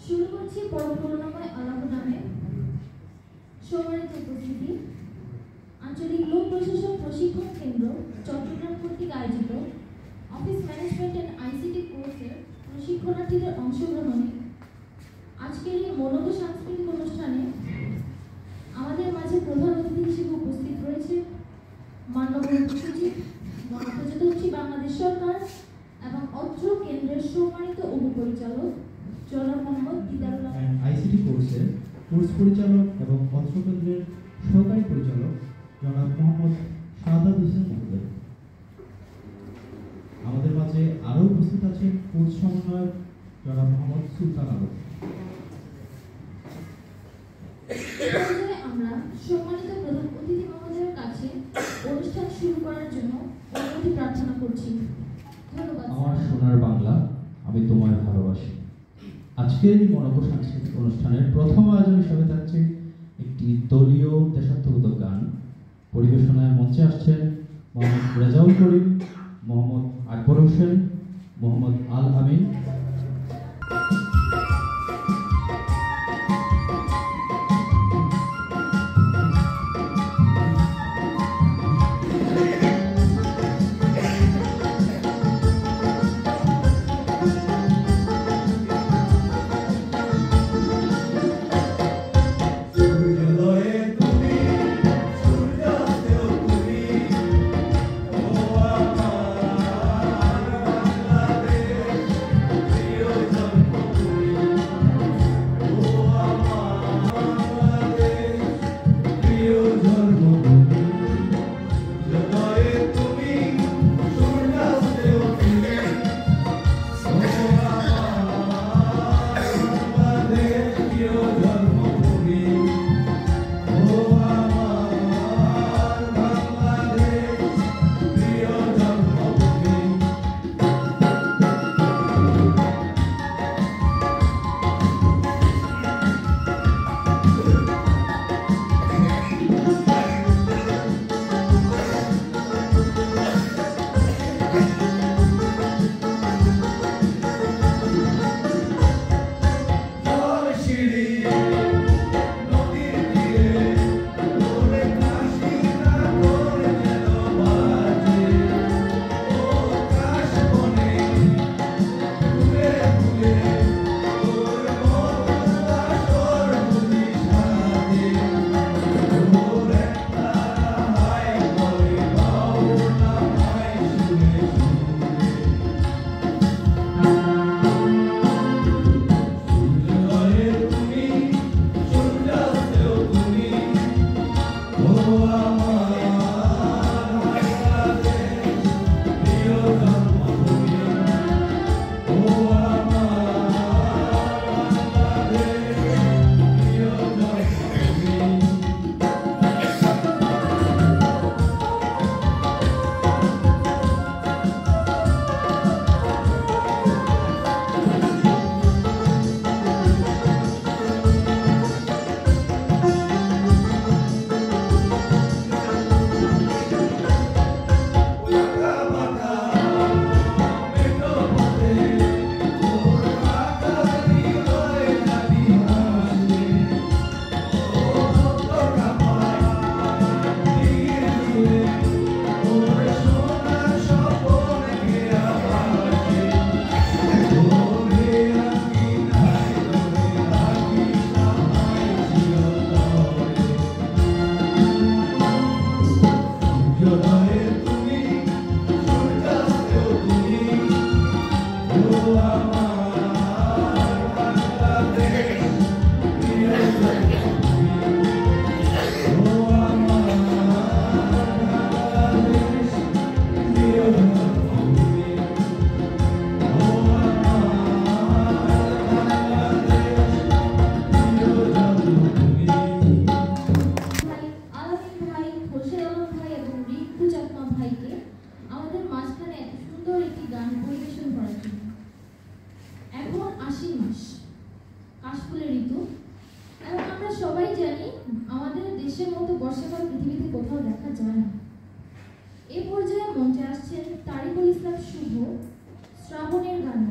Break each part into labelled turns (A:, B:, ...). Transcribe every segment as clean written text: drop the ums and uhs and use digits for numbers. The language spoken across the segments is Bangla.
A: শুরু করছি পরম করুণাময় আল্লাহ নামে। সম্মানিত উপস্থিতি, আঞ্চলিক লোক প্রশাসন প্রশিক্ষণ কেন্দ্র চট্টগ্রাম কর্তৃক আয়োজিত অফিস ম্যানেজমেন্ট অ্যান্ড আইসিটি কোর্সের প্রশিক্ষণার্থীদের অংশগ্রহণে আজকের এই মনোজ্ঞ সাংস্কৃতিক অনুষ্ঠানে আমাদের মাঝে প্রধান অতিথি হিসেবে উপস্থিত রয়েছে মাননীয় সচিব গণপ্রজাতন্ত্রী বাংলাদেশ সরকার এবং অত্র কেন্দ্রের সম্মানিত উপপরিচালক জনাব মোহাম্মদ দিদারুল
B: আইসিটি কোর্সের কোর্স পরিচালক এবং অত্র কেন্দ্রের সহকারী পরিচালক জনাব মোহাম্মদ সাদাত হোসেন মহোদয়। আমাদের মাঝে আরও উপস্থিত আছেন কোর্স সমন্বয়ক জনাব মোহাম্মদ সুলতান আলম।
A: আমরা সম্মানিত প্রধান অতিথি মহোদয়ের কাছে অনুষ্ঠান শুরু করার জন্য অনুমতি প্রার্থনা করছি। ধন্যবাদ।
B: আমার সোনার বাংলা, আমি তোমায় ভালোবাসি। আজকের এই মনোজ্ঞ সাংস্কৃতিক অনুষ্ঠানের প্রথম আয়োজন হিসেবে থাকছে একটি দলীয় দেশাত্মবোধক গান। পরিবেশনায় মঞ্চে আসছেন মোহাম্মদ রেজাউল করিম, মোহাম্মদ আকবর হোসেন, মোহাম্মদ আল আমিন।
A: শুভ শ্রাবণের গান।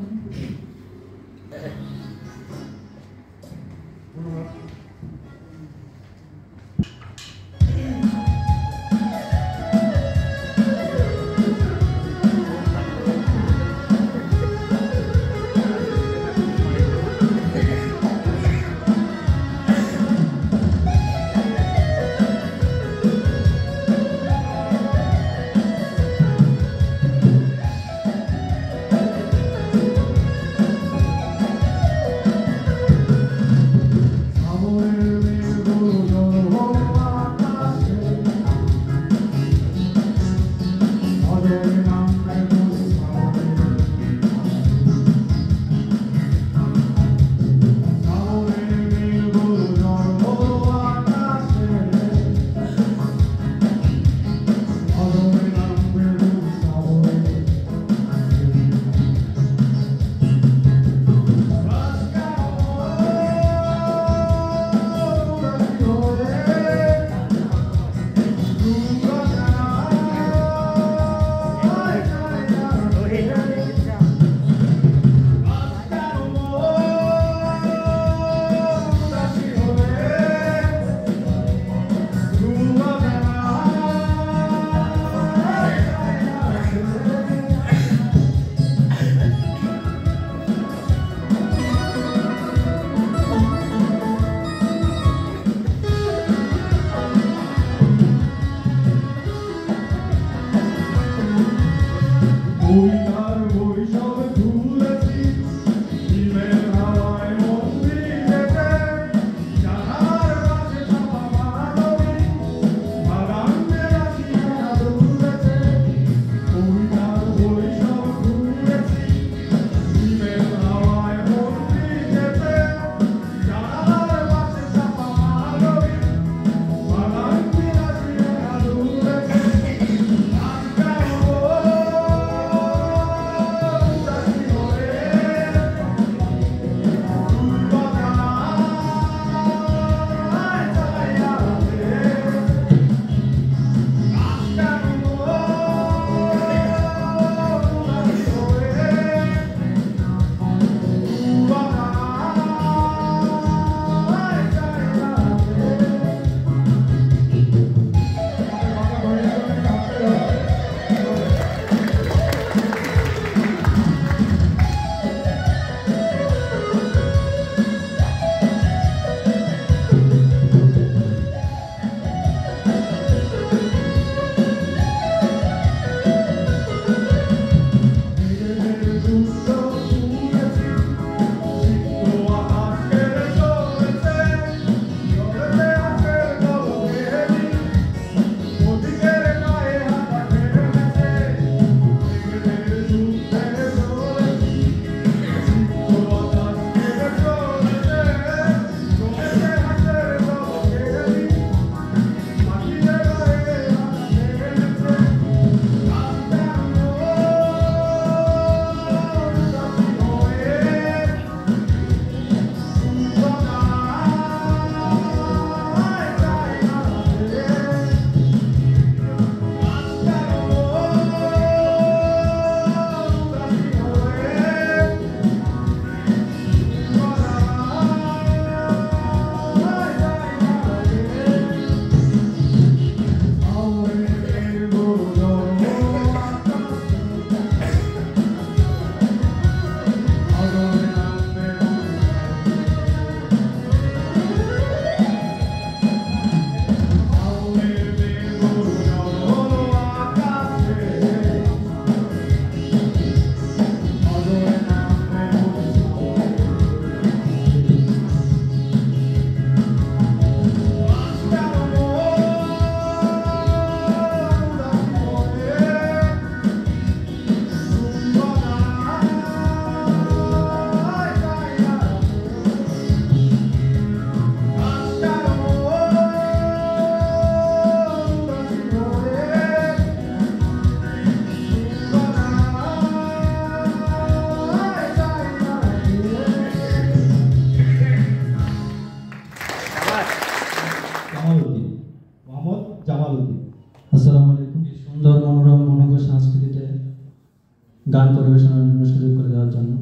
B: গান পরিবেশনার জন্য সুযোগ করে দেওয়ার জন্য।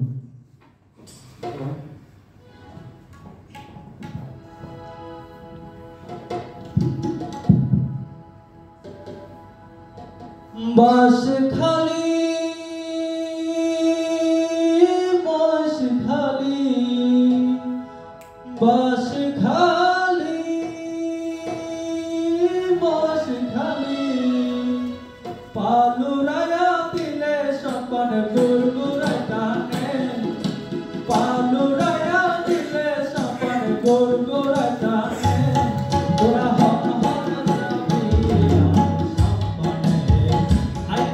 C: বাস খালি বাস খালি বাস খালি বাস খালি পালুরায়া দিলে সপন গুরগুরায় টানে পালুরায়া দিলে সপন গুরগুরায় টানে তোরা হন হন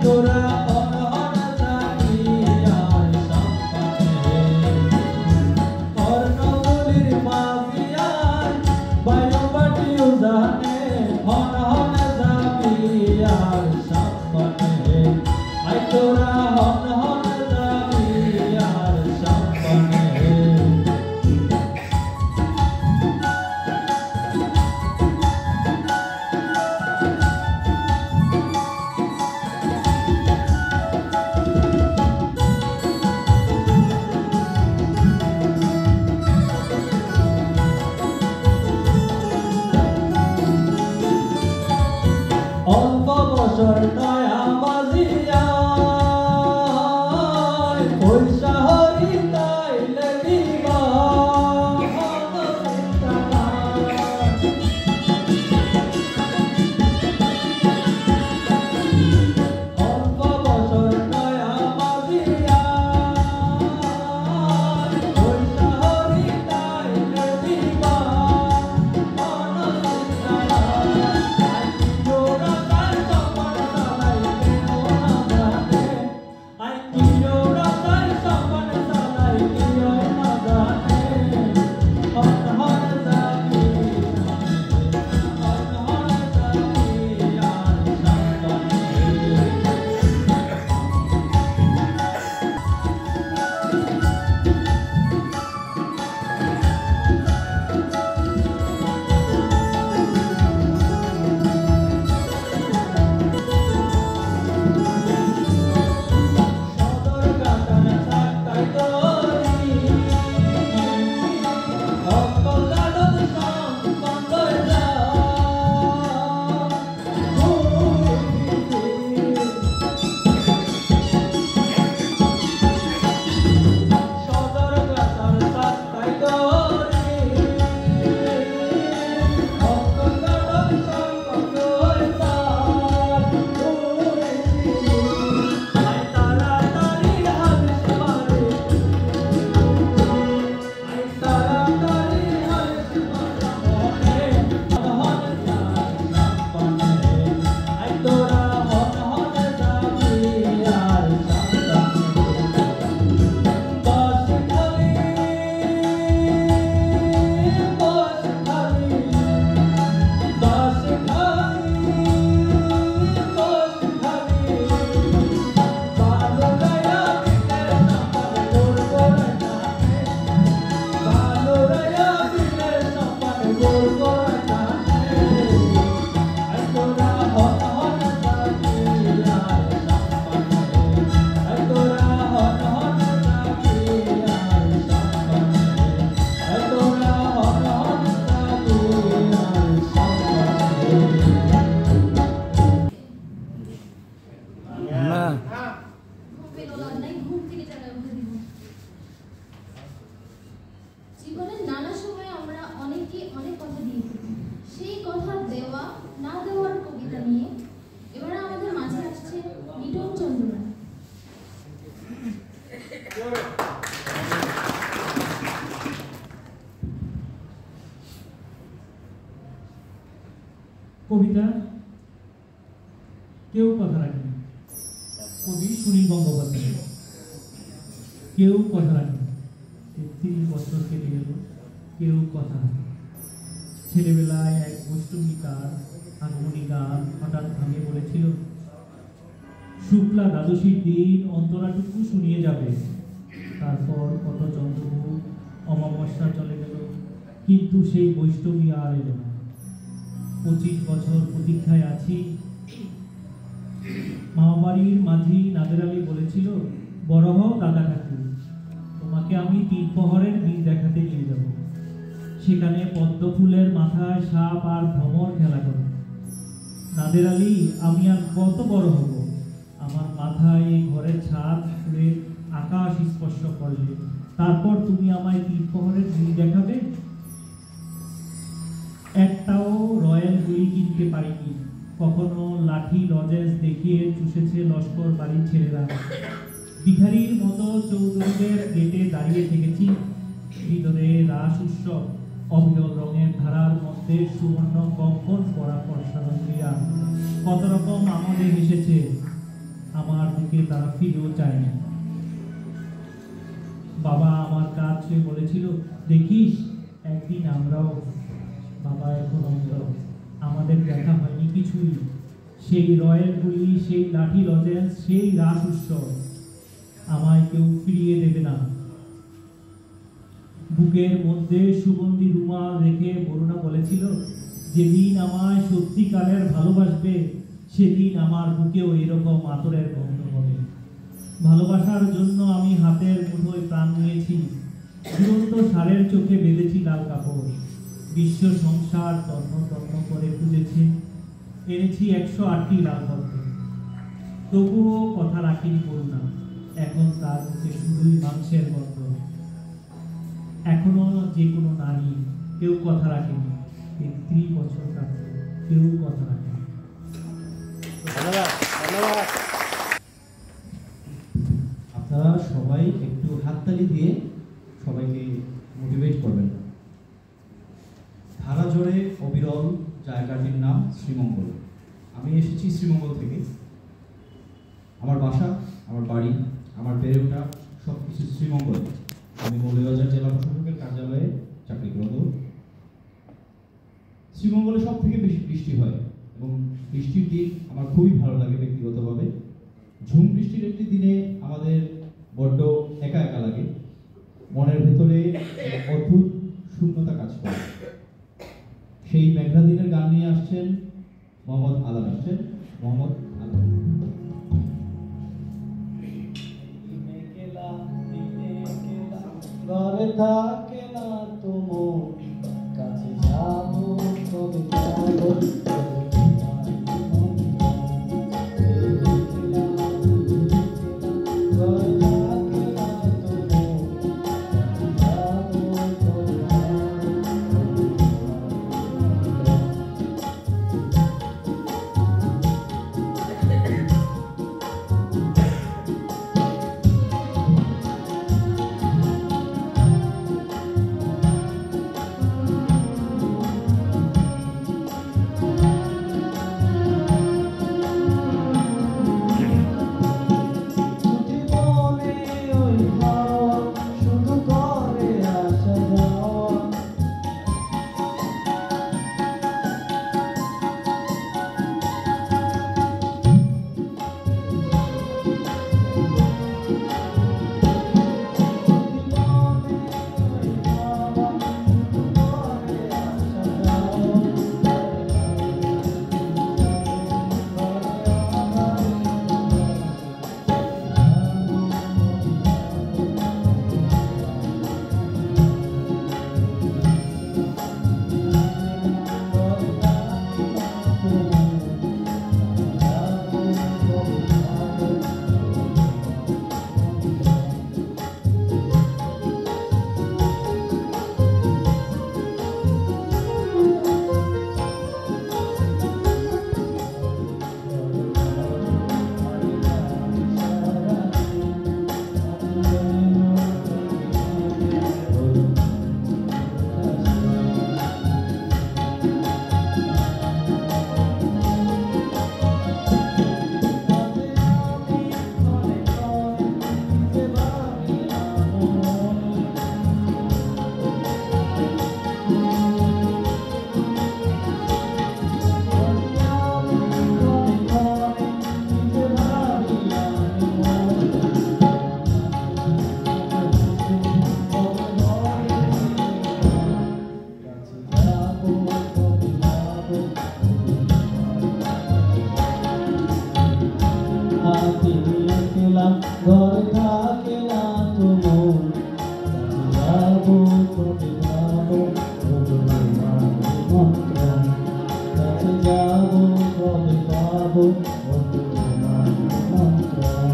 C: তোরা হন হন জানি আর সম্পনে অর্ণবলির মাফিয়ার বায়োবাটি উজানে হন হন জানি আর সম্পনে আই তোরা হন হন জানি আর সম্পনে অল্প বছর নয়া বাজিয়া পয়সা হরি তাইলে দিবা অল্প বছর নয়া বাজিয়া পয়সা হরি তাইলে দিবা
A: জীবনের নানা সময়ে আমরা অনেকে অনেক কথা দিয়ে থাকি। সেই কথা দেওয়া না দেওয়ার কবিতা নিয়ে এবারে আমাদের মাঝে আসছে লিটন চন্দ্র রায়।
C: কবিতা কেউ কথা রাখেনি, কবি সুনীল গঙ্গোপাধ্যায়। কেউ কথা রাখেনি, ৩৩ বছর কেটে গেল, কেউ কথা রাখে। ছেলেবেলায় এক অষ্টমীকার আগমনী গান হঠাৎ ভাঙে বলেছিল, শুক্লা দ্বাদশীর দিন অন্তরাটুকু শুনিয়ে যাবে। তারপর কত চন্দ্রমুখ অমাবস্যা চলে গেল, কিন্তু সেই বৈষ্ণবী আর এলো না। 25 বছর প্রতীক্ষায় আছি। মামাবাড়ির মাঝি নাদের আলী বলেছিল, বড় হও দাদা ঠাকুর, তোমাকে আমি 3 প্রহরের বীর দেখাতে নিয়ে যাব। সেখানে পদ্ম ফুলের মাথায় সাপ আর ভ্রমর খেলা করে। নাদের আলী, আমি আর কত বড় হব? আমার মাথায় এই ঘরের ছাদ ফুলে আকাশ স্পর্শ করলে তারপর তুমি আমায় 3 প্রহরের বীর দেখাবে? একটাও রয়্যাল গুলি কিনতে পারিনি। কখনো লাঠি লজেন্স দেখিয়ে চুষেছে লস্কর বাড়ির ছেলেরা। ভিখারির মতো চৌধুরীদের গেটে দাঁড়িয়ে থেকেছি। ভিতরে রাস উৎসব, অবিরল রঙের ধারার মধ্যে সুবর্ণ কঙ্কন পরা পর্ষারীরা কত রকম আমলে মিশেছে। আমার দিকে তারা ফিরেও চায়নি। বাবা আমার কাজ ছুঁয়ে বলেছিল, দেখিস একদিন আমরাও। বাবা এখন অন্তর, আমাদের দেখা হয়নি কিছুই। সেই রয়্যাল গুলি, সেই লাঠি লজেন্স, সেই রাস উৎসব আমায় কেউ ফিরিয়ে দেবে না। বুকের মধ্যে সুগন্ধি রুমাল রেখে বরুণা বলেছিল, যেদিন আমায় সত্যিকারের ভালোবাসবে সেদিন আমার বুকেও এরকম আতরের গন্ধ হবে। ভালোবাসার জন্য আমি হাতের মুঠোয় প্রাণ নিয়েছি। দুরন্ত সারের চোখে বেঁধেছি লাল কাপড়। বিশ্ব সংসার তন্ন তন্ন করে খুঁজেছি, এনেছি 108টি লাল পদ্ম। তবুও কথা রাখিনি করুণা। এখন তার মুখে শুধুই মাংসের গন্ধ। এখনো যে কোনো নারী কেউ কথা রাখেনি। 33 বছর কাছে কেউ কথা রাখেনি।
B: আপনারা সবাই একটু হাততালি দিয়ে সবাইকে মোটিভেট করবেন। ধারা জোরে অবিরল জায়গাটির নাম শ্রীমঙ্গল। আমি এসেছি শ্রীমঙ্গল থেকে। আমার বাসা, আমার বাড়ি, আমার বেড়ে ওঠা সব কিছু শ্রীমঙ্গল। আমি মৌলভীবাজার জেলা প্রশাসকের কার্যালয়ে চাকরি করব। শ্রীমঙ্গলে সব থেকে বেশি বৃষ্টি হয় এবং বৃষ্টির দিন আমার খুবই ভালো লাগে ব্যক্তিগতভাবে। ঝুম বৃষ্টির একটি দিনে আমাদের বড্ড একা একা লাগে। মনের ভেতরে অদ্ভুত শূন্যতা কাজ করে। সেই মেঘনা দিনের গান নিয়ে আসছেন মোহাম্মদ আলম। মোহাম্মদ আলম।
D: ঘরে থাকে না তুমো কাছে যাবো কবে যাবো যাবো কবে পাবো তোমার নিমন্ত্রণ কাছে যাবো কবে পাবো তোমার নিমন্ত্রণ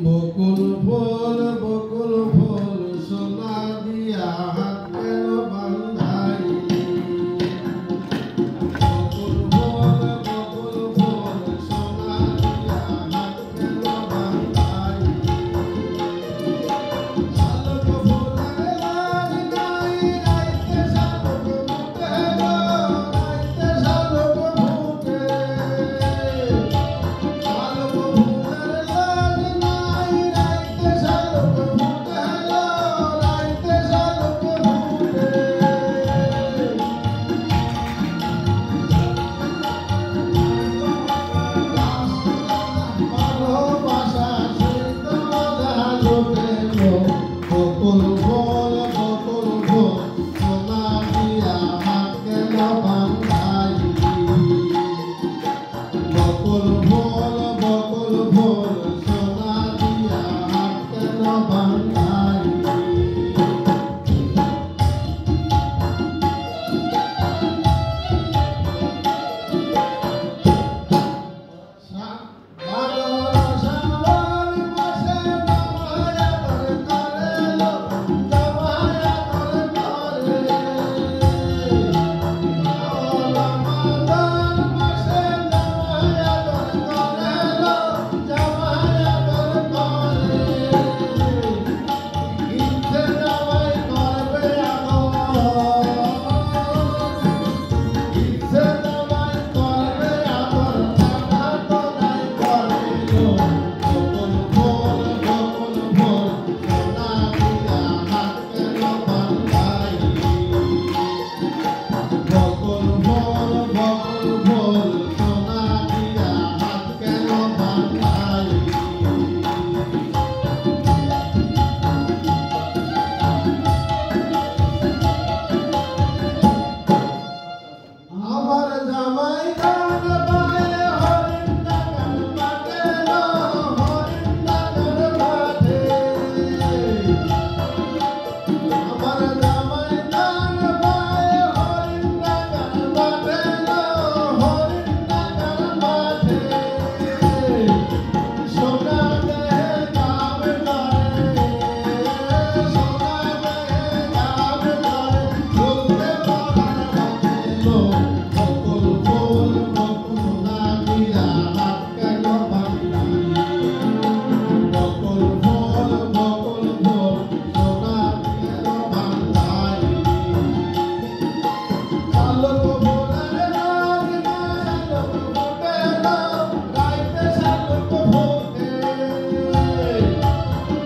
E: বকুল ফুল সোনা দিয়া হাত কেন বান্ধাইলি বকুল ফুল সোনা দিয়া হাত কেন বান্ধাইলি শালক ফুলের লাজ নাই রাইতে শালক ফুটে রাইতে শালক ফুটে শালক ফুলের লাজ নাই রাইতে শালক ফুটে রাইতে শালক ফুটে ভালোবাসা সৈত জাহাজে বকুল ফুল সোনা দিয়া হাত কেন বান্ধাইলি বকুল ফুল সোনা দিয়া হাত কেন বান্ধাইলি আমার জামাই গান বাজে হরিণ ডাকার বাটে হরিণ ডাকার বাটে আমার জামাই গান বাজে হরিণ ডাকার বাটে হরিণ ডাকার বাটে সোনা দেহে কাম করে সোনা দেহে কাম করে চলতে পারার বকুল ফুল সোনা দিয়া হাত কেন বান্ধাইলি বকুল ফুল সোনা কেন বান্ধাইলি শালক ফুলের লাজ নাই শালক ফুটে রাইতে শালক ফুটে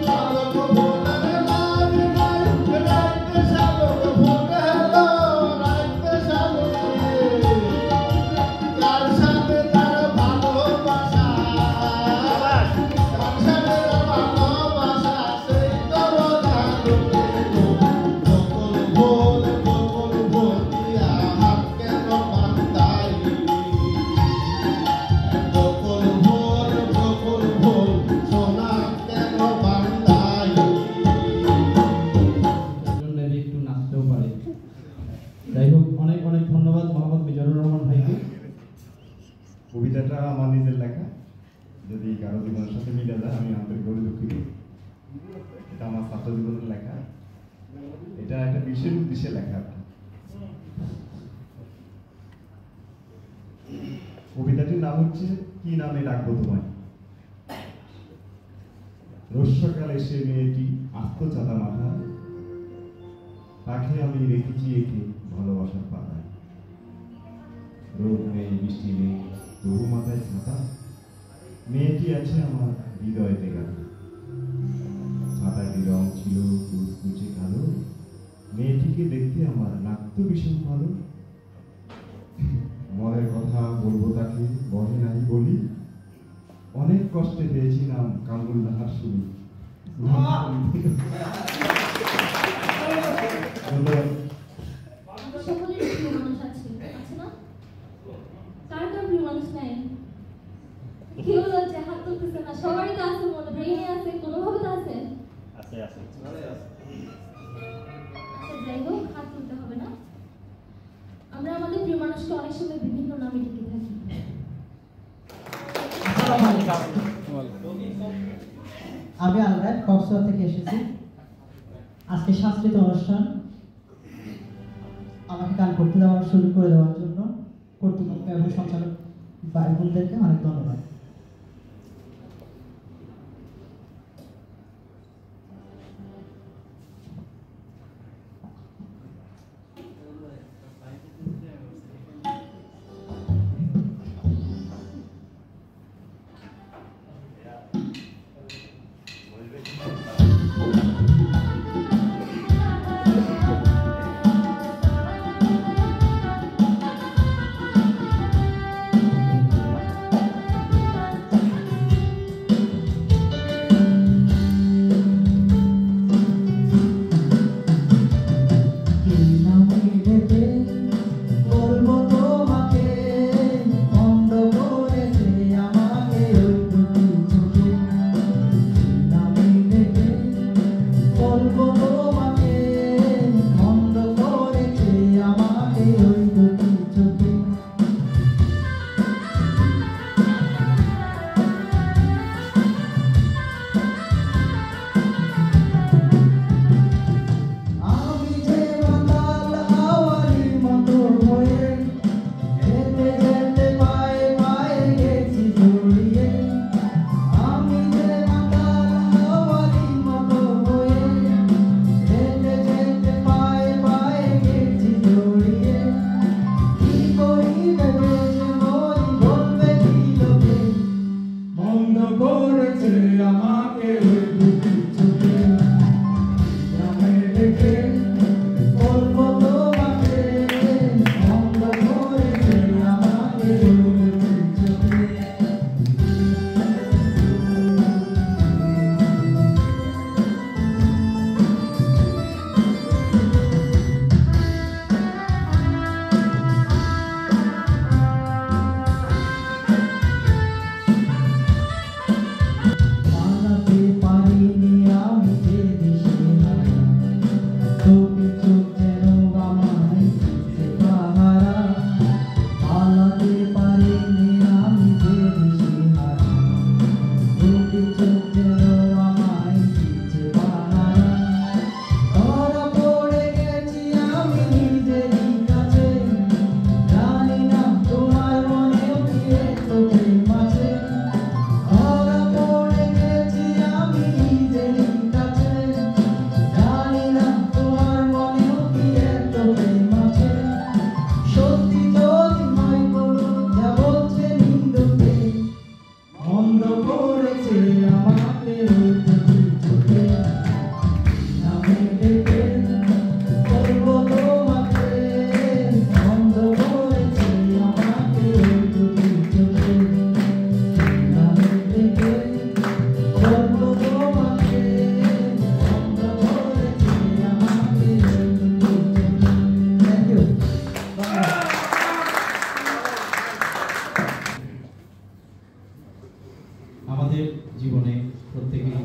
E: শালক ফুলের লাজ নাই রাইতে শালক ফুটে রাইতে শালক ফুটে তার সাথে তার ভালোবাসা তার সাথে ভালোবাসা সেই তো জানো বকুল ফুল দিয়া হাত কেন বান্ধাইলি বকুল ফুল সোনা কেন বান্ধাইলি
B: জন্য একটু নাচতেও পারে। যাই হোক, অনেক অনেক ধন্যবাদ মোহাম্মদ মিজানুর রহমান ভাইকে।
F: কবিতাটা আমার নিজের লেখা, যদি কারো জীবনের সাথে মিলে যায় আমি আন্তরিকভাবে দুঃখিত। এটা আমার ছাত্র জীবনের লেখা, এটা একটা বিশেষ উদ্দেশ্যে লেখা। কবিতাটির নাম হচ্ছে কি নামে ডাকবো তোমায়। রস্যকালে সে মেয়েটি আত্মচাতা মাথা, তাকে আমি রেখেছি একে ভালোবাসার পাতায়। রোদ নেই বৃষ্টি নেই তবু মাথায় ছাতা, মেয়েটি আছে আমার হৃদয়তে গাঁথা। ছাতাটির রং ছিল কুচকুচে কালো, মেয়েটিকে দেখতে আমার লাগতো ভীষণ ভালো। মনের কথা বলবো তাকে বলে নাই বলি, অনেক কষ্টে পেয়েছি নাম কামরুল্লাহার শুনি। ধন্যবাদ।
A: সকলের প্রিয় মানুষ আছে, আছে না? কার কার প্রিয় মানুষ নাই? কেউ লজ্জা হাত তুলতেছে না, সবারই তো আছে, মনে ব্রেইনে আছে, কোনোভাবে তো আছে।
G: আছে আছে
A: আচ্ছা যাই হোক, হাত তুলতে হবে না। আমরা আমাদের প্রিয় মানুষকে অনেক সময় বিভিন্ন নামে ডেকে থাকি।
H: আমি আলরাত কক্সবাজার থেকে এসেছি। আজকে সাংস্কৃতিক অনুষ্ঠান আমাকে গান করতে দেওয়ার সুযোগ করে দেওয়ার জন্য কর্তৃপক্ষ এবং সঞ্চালক ভাই বোনদেরকে অনেক ধন্যবাদ।
B: আমাদের জীবনে প্রত্যেকেই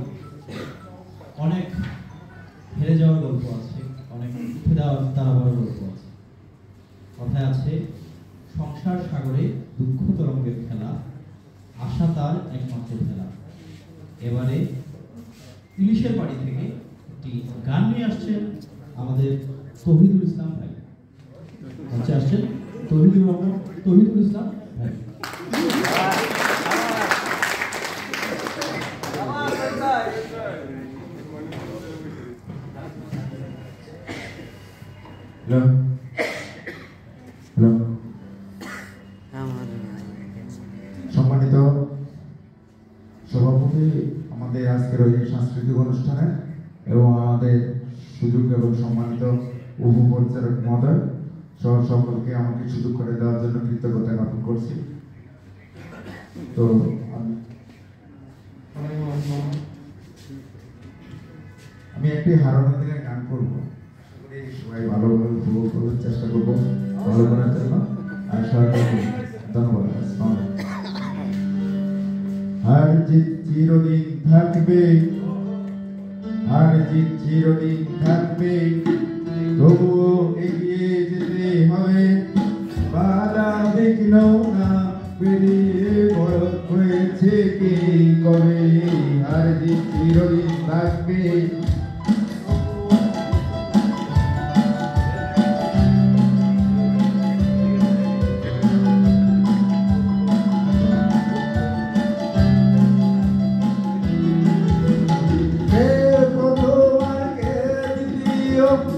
B: অনেক হেরে যাওয়ার গল্প আছে, অনেক উঠে দাঁড়াবার গল্প আছে। কথায় আছে, সংসার সাগরে দুঃখ তরঙ্গের খেলা, আশা তার একমাত্র খেলা। এবারে ইলিশের বাড়ি থেকে একটি গান নিয়ে আসছেন আমাদের তৌহিদুল ইসলাম ভাই। মঞ্চে আসছেন তৌহিদুল ইসলাম ভাই।
F: হ্যালো হ্যালো সম্মানিত সভাপতি, আমাদের আজকের ওই সাংস্কৃতিক অনুষ্ঠানে এবং আমাদের সুযোগ এবং সম্মানিত উপপরিচালক মহোদয় সহ সকলকে আমাকে সুযোগ করে দেওয়ার জন্য কৃতজ্ঞতা জ্ঞাপন করছি। তো আমি একটি হারানোর দিনের গান করবো, সবাই ভালোভাবে উপভোগ করার চেষ্টা করবো, ভালো করার জন্য আর সহায়তা করবো। ধন্যবাদ। আর জিত চিরদিন থাকবে, আর জিত চিরদিন থাকবে, তবুও এগিয়ে যেতে হবে। বাধা বিঘ্ন না পেরিয়ে বড় হয়েছে কে কবে, আর জিত চিরদিন থাকবে।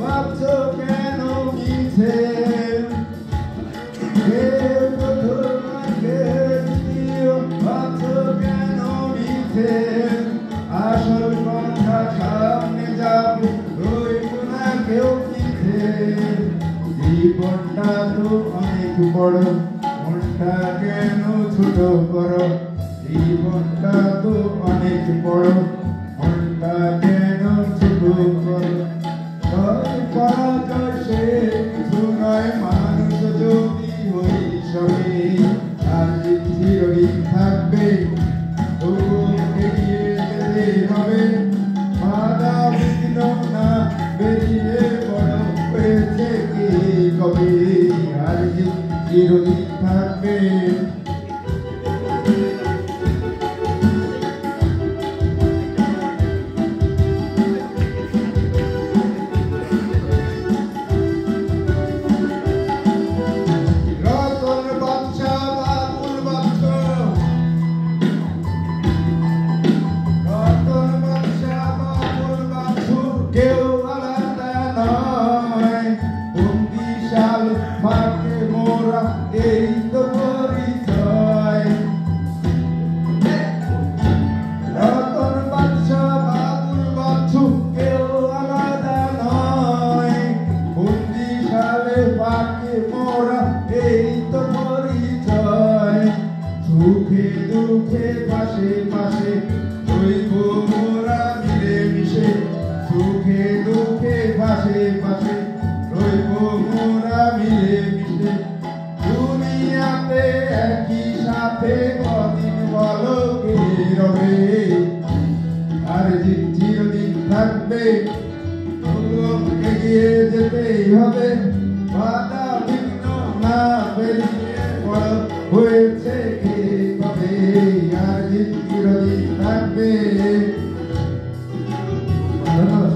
F: ভাবছো কেন মিছে, ভাবছো কেন মিছে, আসল কথা সামনে যাবে, রইব না কেউ পিছে। জীবনটা তো অনেক বড়, মনটা কেন ছোট করো, জীবনটা তো অনেক বড়, মনটা কেন ছোট করো। মানুষ যদি হই সবে, আর চিরদিন থাকবে, তবু এগিয়ে যেতে হবে। বাধা বিঘ্ন না বেরিয়ে বড় হয়েছে কে কবে, আর চিরদিন থাকবে। এই তো পরিচয়, রতন বাদশা বাবুল বাচ্চু কেউ আলাদা নয়, বন্দিশালে পাকে মোরা এই তো পরিচয়। সুখে দুঃখে পাশে পাশে রইব মোরা মিলে মিশে, সুখে দুঃখে পাশে পাশে রইব মোরা মিলে মিশে। দুনিয়াতে একই সাথে কদিন বলো কে রবে, আর জিত চিরদিন থাকবে, তবুও এগিয়ে যেতেই হবে। বাধা বিঘ্ন না বেরিয়ে বড় হয়েছে কে কবে, আর জিত চিরদিন থাকবে। ধন্যবাদ।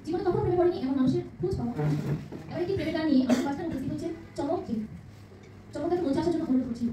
A: জীবনে কখনো প্রেমে পড়েনি এমন মানুষের খোঁজ পাওয়া। এবার একটি প্রেমের গান নিয়ে আমাদের মাঝখানে উপস্থিত হচ্ছে চমককে। চমককে মঞ্চে আসার জন্য অনুরোধ করছি।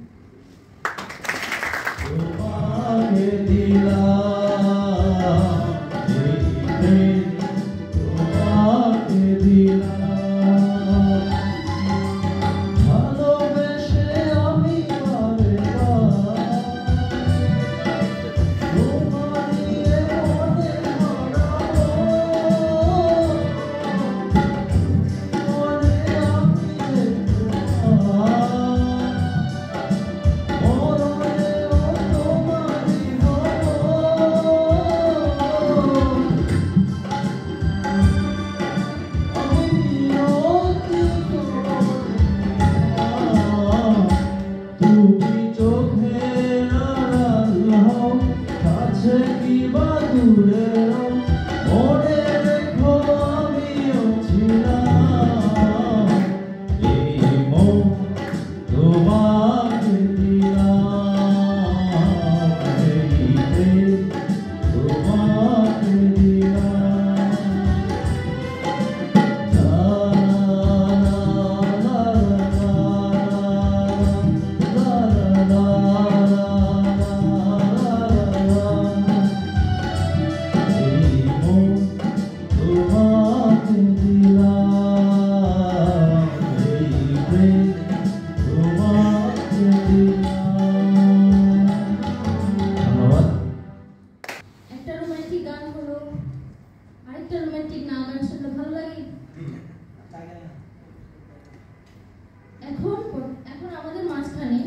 A: এখন আমাদের মাঝখানে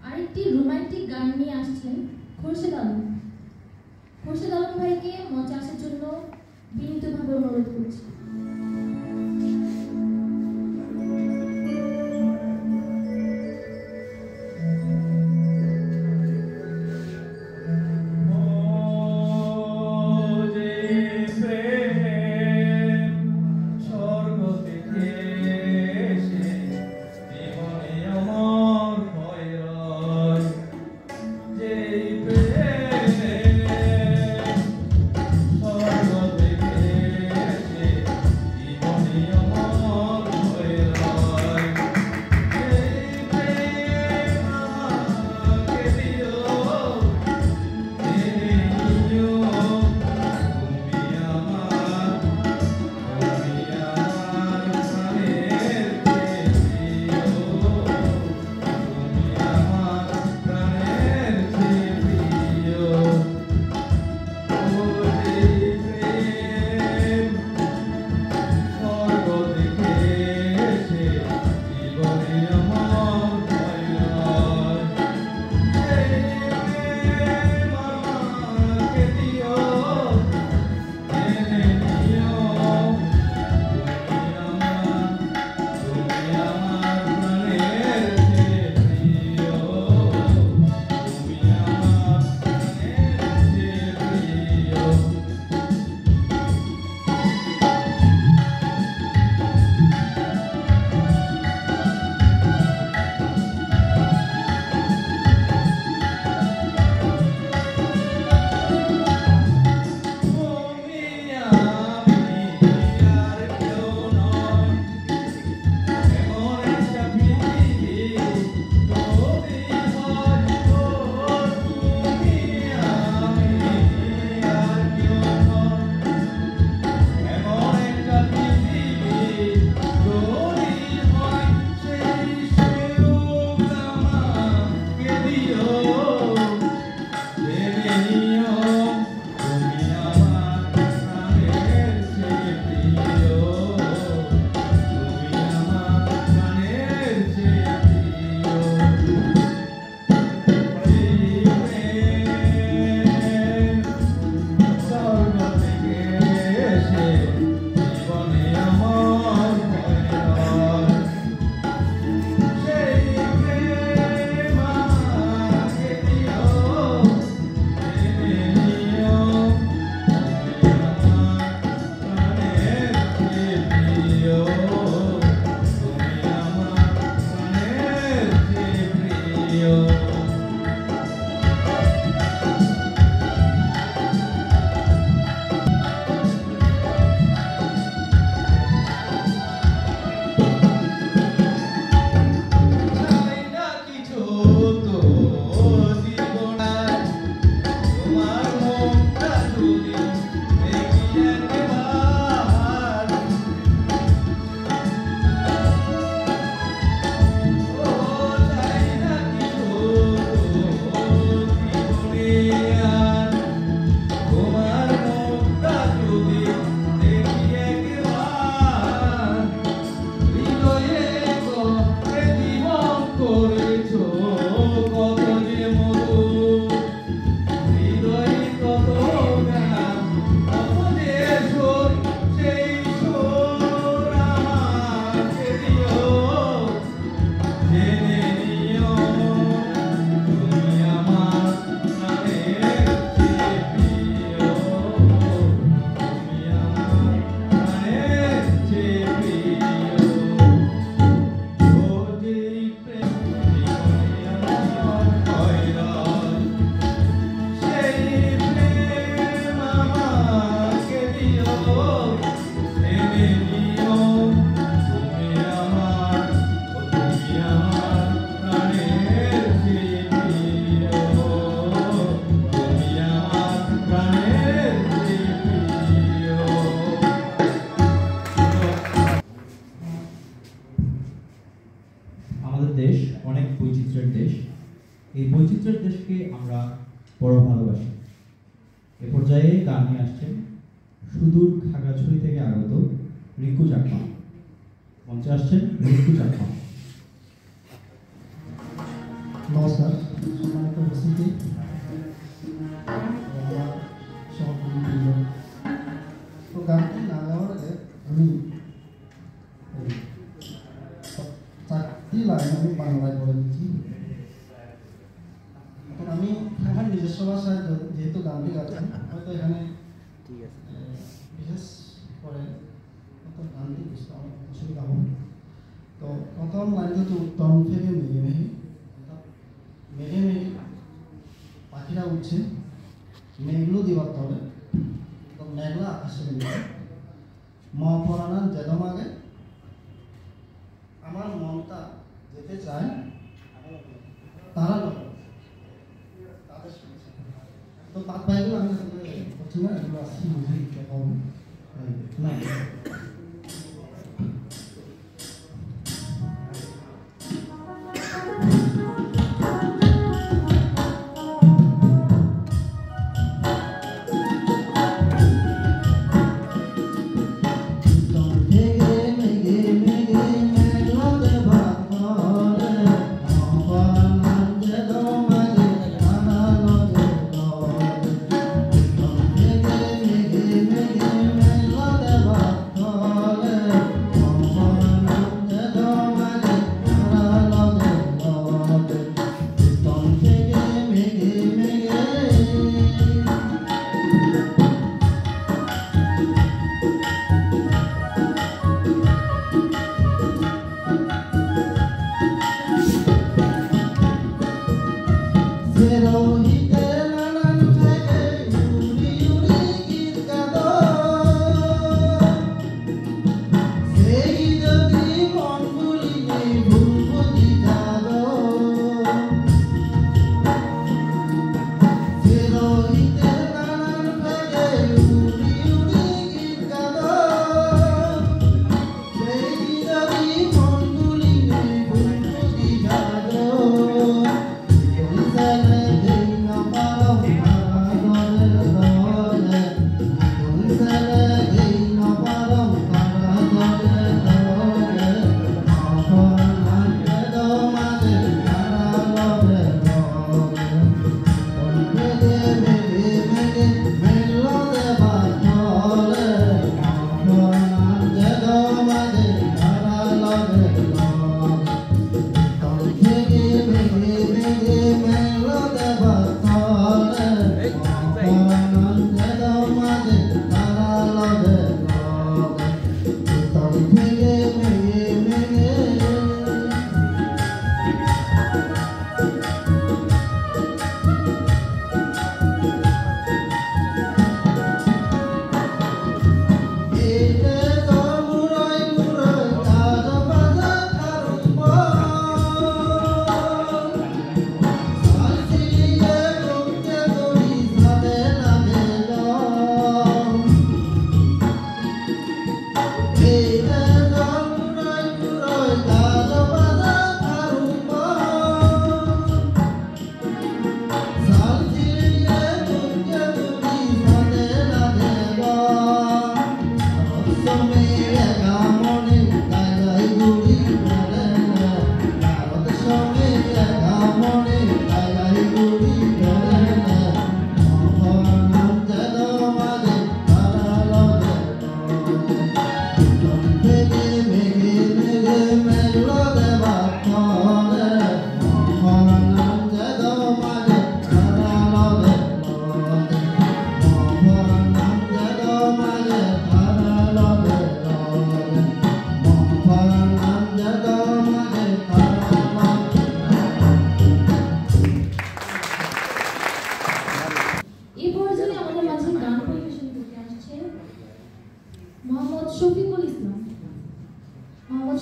A: আরেকটি রোমান্টিক গান নিয়ে আসছেন খোরশেদ আলম। খোরশেদ আলম ভাইকে মঞ্চে আসার জন্য বিনীতভাবে অনুরোধ করছি।
B: দেশ অনেক বৈচিত্র্যের দেশ। এই বৈচিত্র্যের দেশকে আমরা বড় ভালোবাসি। এ পর্যায়ে গান নিয়ে আসছেন সুদূর খাগড়াছড়ি থেকে আগত রিঙ্কু চাকমা। মঞ্চে আসছেন রিঙ্কু চাকমা।
G: নমস্কার, সম্মানিত উপস্থিতি, আমার সহকর্মীবৃন্দ। তো গানটি না গাওয়ার আগে আমি 4টি লাইন আমি বাংলায় বলে দিচ্ছি। এখন আমি আমার নিজস্ব ভাষায় যেহেতু গানটি গাচ্ছি, হয়তো এখানে বিশেষ করে হয়তো গানটি বুঝতে অনেক অসুবিধা হবে। তো প্রথম লাইনটি হচ্ছে উত্তম থেকে মেঘে মেঘে। মেঘে মেঘে পাখিরা উঠছে, মেঘগুলো দিবার তলে, তো মেঘলা আকাশে মেঘে মহাপরাণার যেদমাগে আমার মনটা যেতে চায় তারা লোক তাদের শুনছে। তো বাদ ভাইগুলো আমি করছি না, এগুলো আসছি বুঝি কেমন না।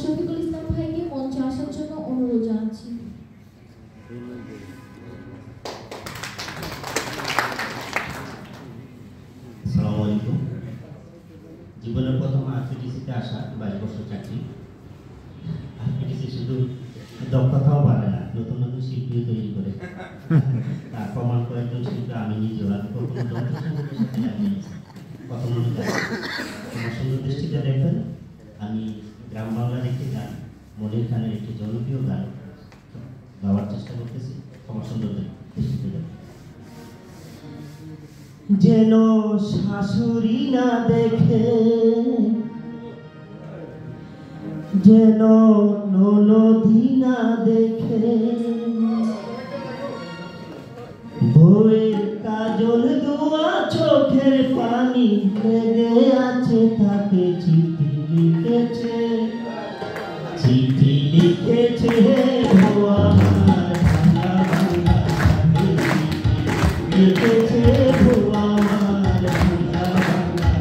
A: শফিকুল ইসলাম ভাইকে মঞ্চে আসার জন্য অনুরোধ জানাচ্ছি।
I: আসসালামু আলাইকুম। জীবনের প্রথম আরপিটিসিতে আসা 22 বছর চাকরি। আরপিটিসি শুধু দক্ষতাও বাড়ে না, নতুন নতুন শিল্পীও তৈরি করে। তার প্রমাণ করে একজন শিল্পী আমি নিজেও, আমি কখনো যন্ত্রসঙ্গীতের সাথে লাগিয়েছি, কখনো গাই। তোমার সুন্দর দৃষ্টিতে দেখবেন, আমি গ্রাম বাংলার একটি গান, মনির খানের একটি জনপ্রিয় গান গাওয়ার চেষ্টা করতেছি। তোমার সুন্দর দৃষ্টিতে দেখবেন। যেন শাশুড়ি না দেখে, যেন ননদি না দেখে, বউয়ের কাজল দোয়া চোখের পানি লেগে আছে, তাকে চিঠি লিখেছে, চিঠি লিখেছে বউ আমার ভাঙা ভাঙা, লিখেছে বউ আমার ভাঙা ভাঙা,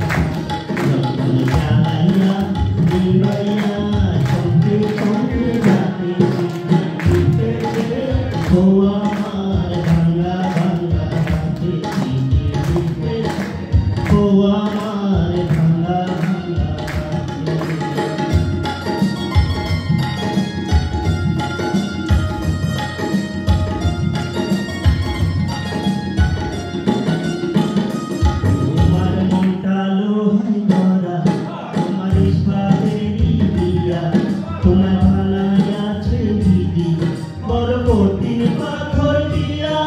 I: যখন জ্বালাইয়া নিবাইয়া সঙ্গে সঙ্গে রাতে চিঠি লিখেছে বউ আমার ভাঙা ভাঙা, রাতে চিঠি লিখেছে বউ আমার ভাঙা ভাঙা। তোমার মনটা লোহায় ভরা, তোমার ইস্পাতেরই দিয়া, তোমার ভালায় আছে দিদি বড় কঠিন পাথর দিয়া।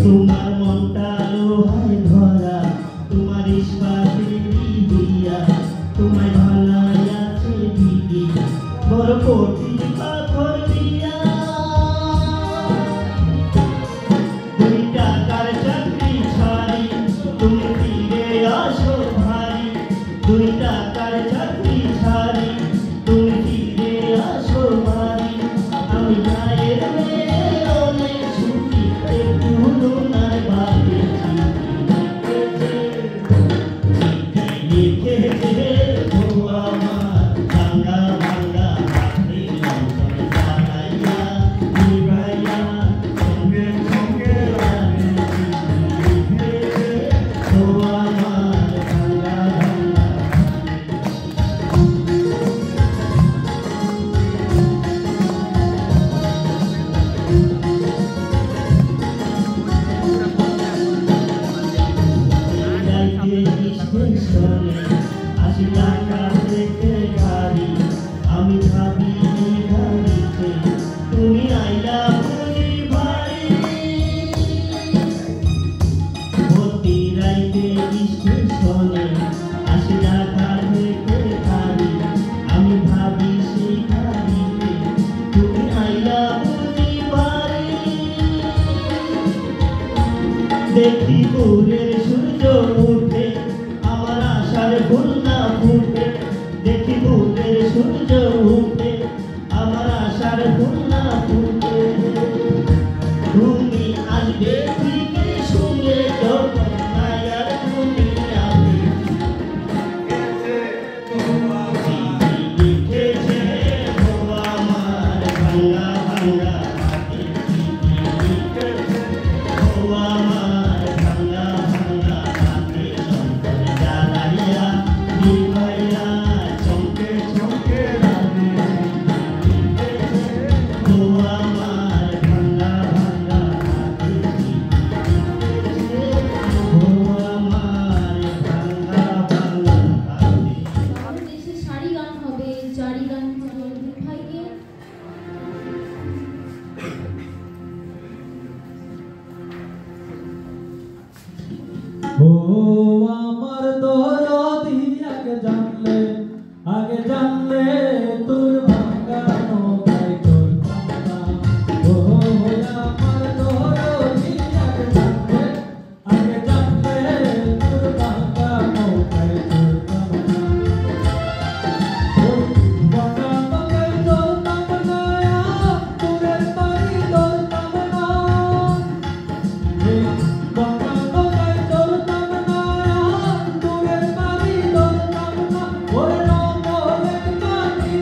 I: তোমার মনটা লোহায় ভরা, তোমার ইস্পাতেরই দিয়া, তোমার ভালায় আছে দিদি বড় কঠিন পাথর দিয়া। দুই টাকার চাকরি ছাড়ি তুমি ফিরে আসো ভারী, দুই টাকার চাকরি ছাড়ি তুমি ফিরে আসো ভারী। আমি গায়ের মেয়ে অনেক সুখী, একটু নাই বাদে লিখেছে বউ আমার ভাঙা ভাঙা, হাতে লণ্ঠন জ্বালাইয়া নিভাইয়া সঙ্গে সঙ্গে রাতে চিঠি লিখেছে বউ আমার ভাঙা ভাঙা। রাইতে স্টেশনে ৮০ টাকা থেকে গাড়ি, আমি ভাবি এই গাড়িতে তুমি আইলা বলি ভাই। ভর্তি রাইতে স্টেশনে ৮০ টাকা থেকে গাড়ি, আমি ভাবি সেই গাড়িতে তুমি আইলা বলি ভাই। দেখি ভোরের সূর্য উঠে, আমার আশার ফুল না ফুটে, দেখি ভোরের সূর্য উঠে, আমার আশার ফুল না ফুটে। তুমি আসবে ঠিকই শুনে যখন মায়ার দুনিয়াতে, চিঠি লিখেছে বউ আমার ভাঙা ভাঙা, হাতে চিঠি লিখেছে বউ আমার ভাঙা ভাঙা, হাতে লণ্ঠন জ্বালাইয়া নিভাইয়া চমকে চমকে রাতে চিঠি লিখেছে বউ আমার ভাঙা ভাঙা, হাতে চিঠি লিখেছে বউ আমার ভাঙা ভাঙা, হাতে।
A: আমাদের দেশের সারি গান হবে, জারি গান হবে অলিভিন ভাইকে।
D: ও আমার দরদি, আগে জানলে তোর ভাঙা নৌকায় চলতাম না। ও আমার দরদি, আগে জানলে তোর ভাঙা নৌকায় চলতাম না। ভাঙা নৌকায় চলতাম না, তোরের বাড়ি ধরতাম না। ভাঙা নৌকায় চলতাম না, তোরের বাড়ি ধরতাম না। ওরে নৌকায়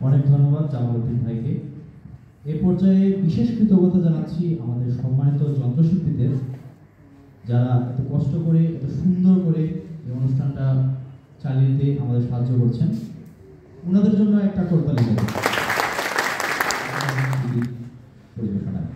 B: অনেক ধন্যবাদ জামালউদ্দিন ভাইকে। এ পর্যায়ে বিশেষ কৃতজ্ঞতা জানাচ্ছি আমাদের সম্মানিত যন্ত্রশিল্পীদের, যারা এত কষ্ট করে এত সুন্দর করে এই অনুষ্ঠানটা চালিয়ে দিতে আমাদের সাহায্য করছেন। ওনাদের জন্য একটা করতালি দেব পরিবেশনায়।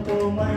J: তোমার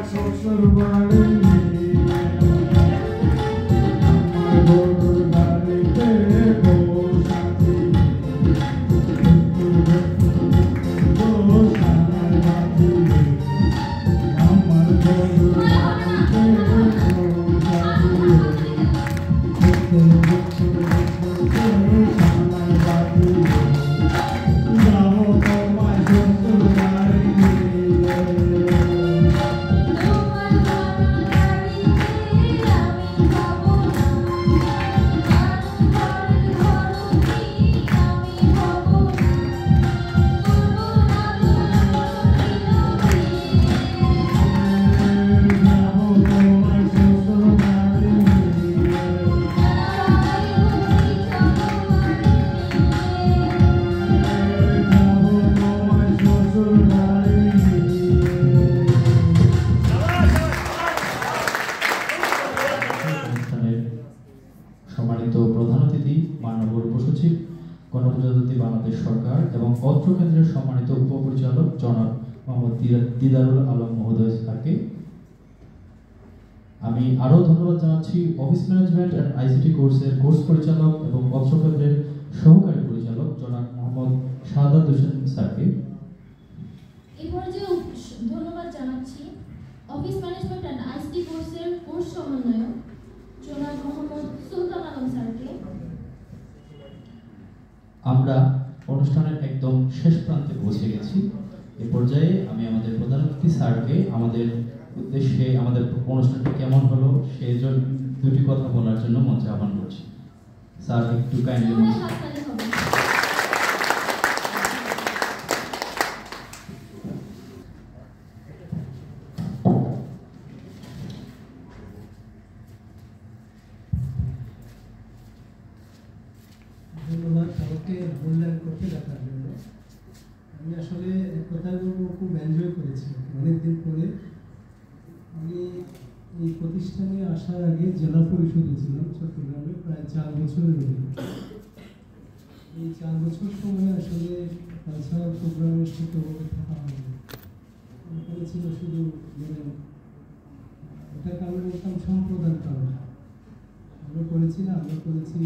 B: অত্র কেন্দ্রের সম্মানিত উপপরিচালক জনাব মোহাম্মদ দিদারুল আলম মহোদয় স্যারকে। আমি আরও ধন্যবাদ জানাচ্ছি অফিস ম্যানেজমেন্ট অ্যান্ড আইসিটি কোর্সের কোর্স পরিচালক এবং অত্র কেন্দ্রের সহকারী পরিচালক জনাব মোহাম্মদ শাহাদাত হোসেন স্যারকে।
A: এই পর্যায়ে ধন্যবাদ জানাচ্ছি অফিস ম্যানেজমেন্ট অ্যান্ড আইসিটি কোর্সের কোর্স সমন্বয়ক জনাব মোহাম্মদ সুলতান আলম স্যারকে।
B: আমরা অনুষ্ঠানের একদম শেষ প্রান্তে পৌঁছে গেছি। এ পর্যায়ে আমি আমাদের প্রধান অতিথি স্যারকে আমাদের উদ্দেশ্যে আমাদের অনুষ্ঠানটি কেমন হলো সেই জন্য দুটি কথা বলার জন্য মঞ্চে আহ্বান করছি। স্যার একটু কাইন্ডলি
J: ধন্যবাদ আমাকে মূল্যায়ন করতে দেখার জন্য। আমি আসলে এক কথায় বলবো খুব এনজয় করেছি অনেকদিন পরে। আমি এই প্রতিষ্ঠানে আসার আগে জেলা পরিষদে ছিলাম চট্টগ্রামে প্রায় 4 বছরের মধ্যে। এই 4 বছর সময় আসলে কালচারাল প্রোগ্রামের সাথে থাকা হয়নি। ওখানে ছিল শুধু এটাকে আমি বলতাম সম্প্রদান কারণ আমরা করেছি না, আমরা করেছি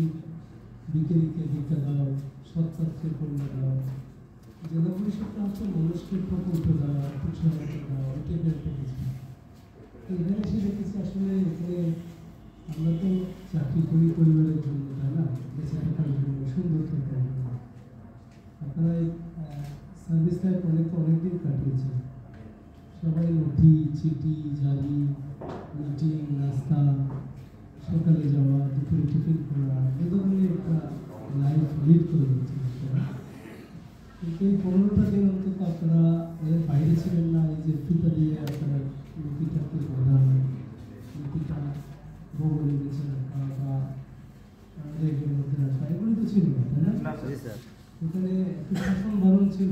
J: বিকেলিকে ভিক্ষা দাও, সৎপাত্রের কন্যা দাও, জেলা পরিষদটা হচ্ছে মানুষকে প্রকল্প দেওয়া, আর্থিক সহায়তা দেওয়া, এটা বের করেছি। এখানে এসে দেখেছি আসলে এখানে আমরা তো চাকরি করি পরিবারের জন্য, তাই না, বেঁচে থাকার জন্য, সুন্দর থাকার জন্য। আপনারা সার্ভিস লাইফ অনেকদিন কাটিয়েছে। সবাই নথি, চিঠি, জারি, মিটিং, নাস্তা, সকালে যাওয়া, দুপুরে টিফিন করা, এ ধরনের একটা লাইফ লিড করে দিচ্ছে। কিন্তু এই 15টা দিন অন্তত আপনারা এর বাইরে ছিলেন না। এই যে ফিতা দিয়ে আপনারা নীতিটাকে প্রধান, নীতিটা ভূগোলে বেছে রাখা বা রেগের মধ্যে রাখা, এগুলো তো ছিল না, তাই না? ওখানে একটু শাসন বারণ ছিল,